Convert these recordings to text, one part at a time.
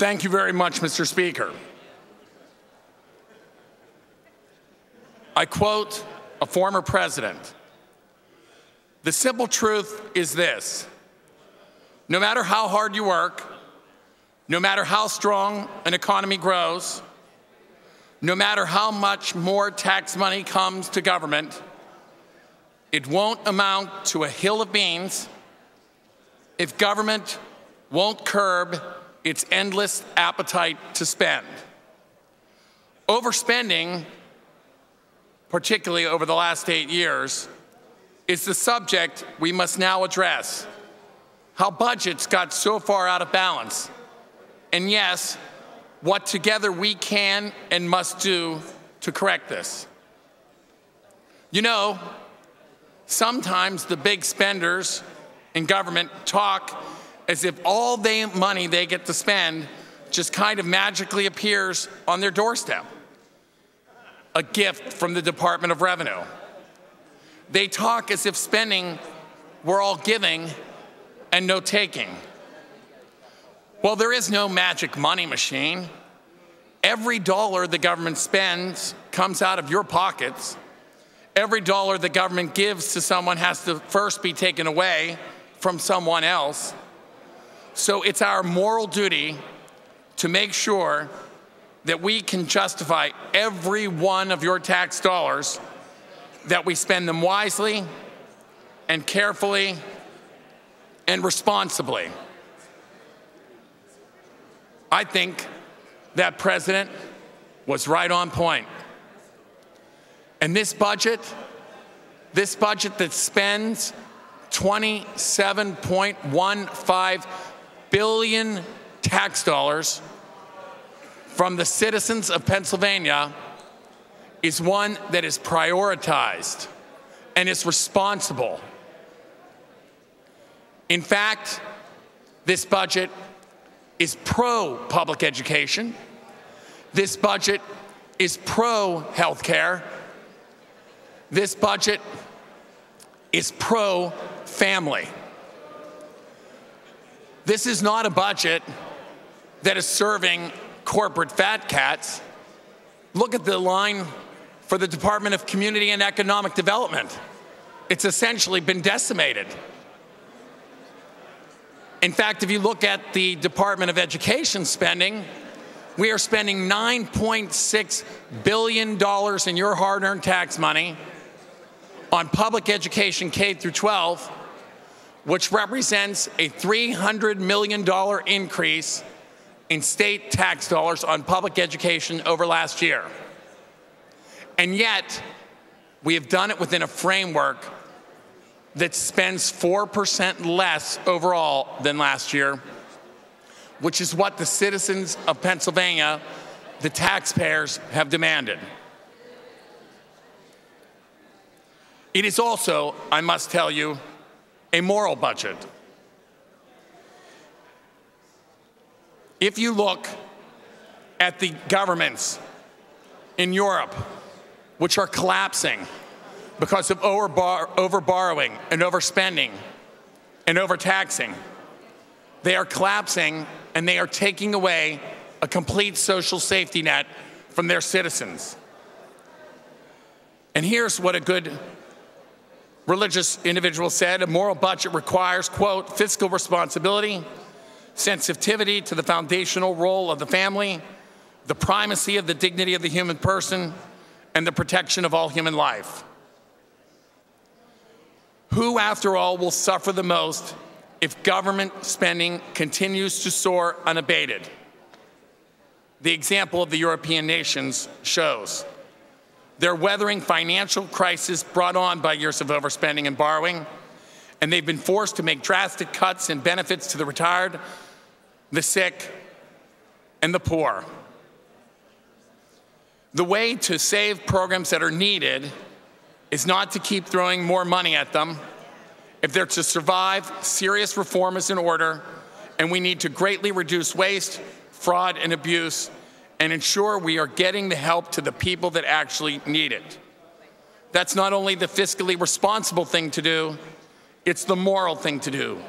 Thank you very much, Mr. Speaker. I quote a former president. The simple truth is this: no matter how hard you work, no matter how strong an economy grows, no matter how much more tax money comes to government, it won't amount to a hill of beans if government won't curb its endless appetite to spend. Overspending, particularly over the last 8 years, is the subject we must now address. How budgets got so far out of balance, and yes, what together we can and must do to correct this. You know, sometimes the big spenders in government talk as if all the money they get to spend just kind of magically appears on their doorstep, a gift from the Department of Revenue. They talk as if spending were all giving and no taking. Well, there is no magic money machine. Every dollar the government spends comes out of your pockets. Every dollar the government gives to someone has to first be taken away from someone else. So it's our moral duty to make sure that we can justify every one of your tax dollars, that we spend them wisely and carefully and responsibly. I think that president was right on point. And this budget that spends $27.15 billion tax dollars from the citizens of Pennsylvania is one that is prioritized and is responsible. In fact, this budget is pro-public education. This budget is pro-healthcare. This budget is pro-family. This is not a budget that is serving corporate fat cats. Look at the line for the Department of Community and Economic Development. It's essentially been decimated. In fact, if you look at the Department of Education spending, we are spending $9.6 billion in your hard-earned tax money on public education K through 12, which represents a $300 million increase in state tax dollars on public education over last year. And yet, we have done it within a framework that spends 4% less overall than last year, which is what the citizens of Pennsylvania, the taxpayers, have demanded. It is also, I must tell you, a moral budget. If you look at the governments in Europe, which are collapsing because of overborrowing and overspending and overtaxing, they are collapsing and they are taking away a complete social safety net from their citizens. And here's what a good religious individual said: a moral budget requires, quote, fiscal responsibility, sensitivity to the foundational role of the family, the primacy of the dignity of the human person, and the protection of all human life. Who, after all, will suffer the most if government spending continues to soar unabated? The example of the European nations shows. They're weathering financial crisis brought on by years of overspending and borrowing, and they've been forced to make drastic cuts in benefits to the retired, the sick, and the poor. The way to save programs that are needed is not to keep throwing more money at them. If they're to survive, serious reform is in order, and we need to greatly reduce waste, fraud, and abuse, and ensure we are getting the help to the people that actually need it. That's not only the fiscally responsible thing to do, it's the moral thing to do.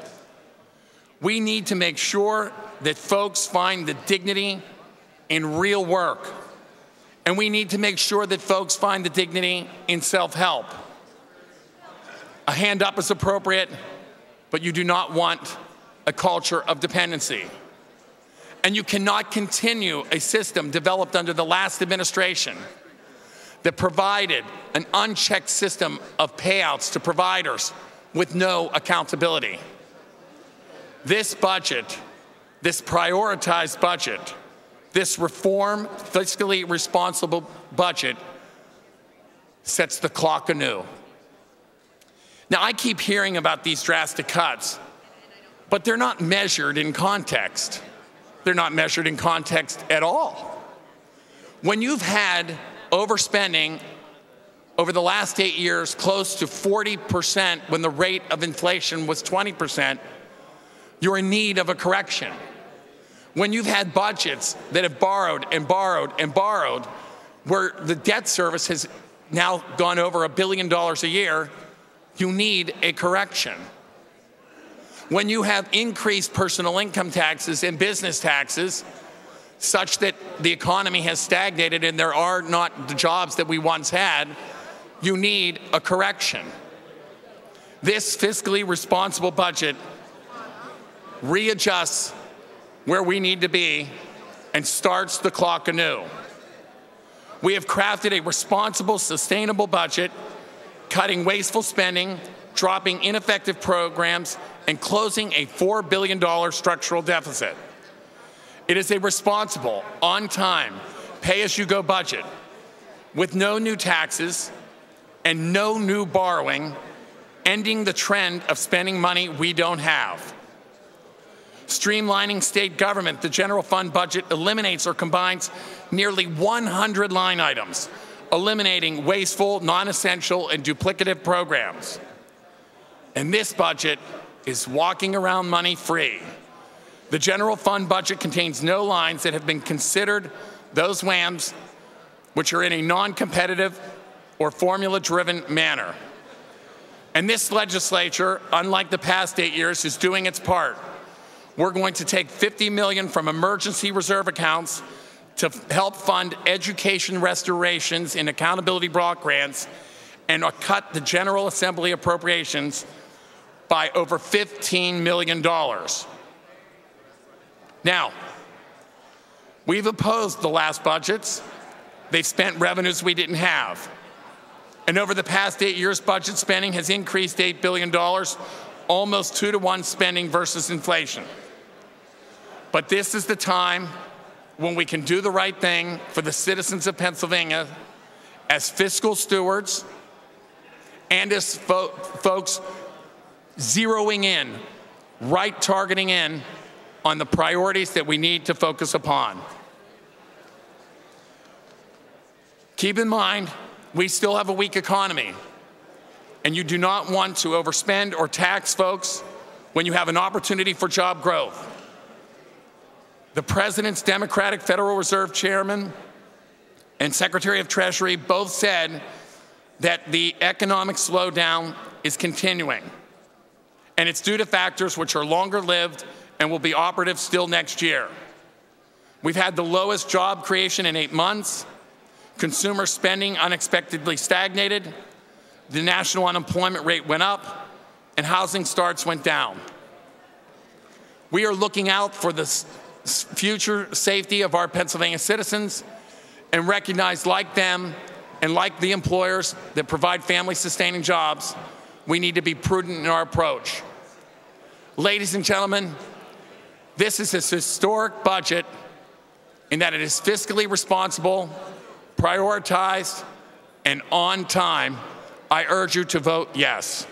We need to make sure that folks find the dignity in real work. And we need to make sure that folks find the dignity in self-help. A hand up is appropriate, but you do not want a culture of dependency. And you cannot continue a system developed under the last administration that provided an unchecked system of payouts to providers with no accountability. This budget, this prioritized budget, this reform, fiscally responsible budget sets the clock anew. Now, I keep hearing about these drastic cuts, but they're not measured in context. They're not measured in context at all. When you've had overspending over the last 8 years close to 40% when the rate of inflation was 20%, you're in need of a correction. When you've had budgets that have borrowed and borrowed and borrowed, where the debt service has now gone over $1 billion a year, you need a correction. When you have increased personal income taxes and business taxes such that the economy has stagnated and there are not the jobs that we once had, you need a correction. This fiscally responsible budget readjusts where we need to be and starts the clock anew. We have crafted a responsible, sustainable budget, cutting wasteful spending, dropping ineffective programs, and closing a $4 billion structural deficit. It is a responsible, on-time, pay-as-you-go budget with no new taxes and no new borrowing, ending the trend of spending money we don't have. Streamlining state government, the general fund budget eliminates or combines nearly 100 line items, eliminating wasteful, non-essential, and duplicative programs. And this budget is walking around money free. The general fund budget contains no lines that have been considered those WAMs which are in a non-competitive or formula-driven manner. And this legislature, unlike the past 8 years, is doing its part. We're going to take $50 million from emergency reserve accounts to help fund education restorations and accountability block grants and cut the General Assembly appropriations by over $15 million. Now, we've opposed the last budgets. They've spent revenues we didn't have. And over the past 8 years, budget spending has increased $8 billion, almost 2-to-1 spending versus inflation. But this is the time when we can do the right thing for the citizens of Pennsylvania as fiscal stewards and as folks zeroing in, targeting in on the priorities that we need to focus upon. Keep in mind, we still have a weak economy, and you do not want to overspend or tax folks when you have an opportunity for job growth. The President's Democratic Federal Reserve Chairman and Secretary of Treasury both said that the economic slowdown is continuing, and it's due to factors which are longer-lived and will be operative still next year. We've had the lowest job creation in 8 months, consumer spending unexpectedly stagnated, the national unemployment rate went up, and housing starts went down. We are looking out for the future safety of our Pennsylvania citizens and recognize, like them and like the employers that provide family-sustaining jobs, we need to be prudent in our approach. Ladies and gentlemen, this is a historic budget in that it is fiscally responsible, prioritized, and on time. I urge you to vote yes.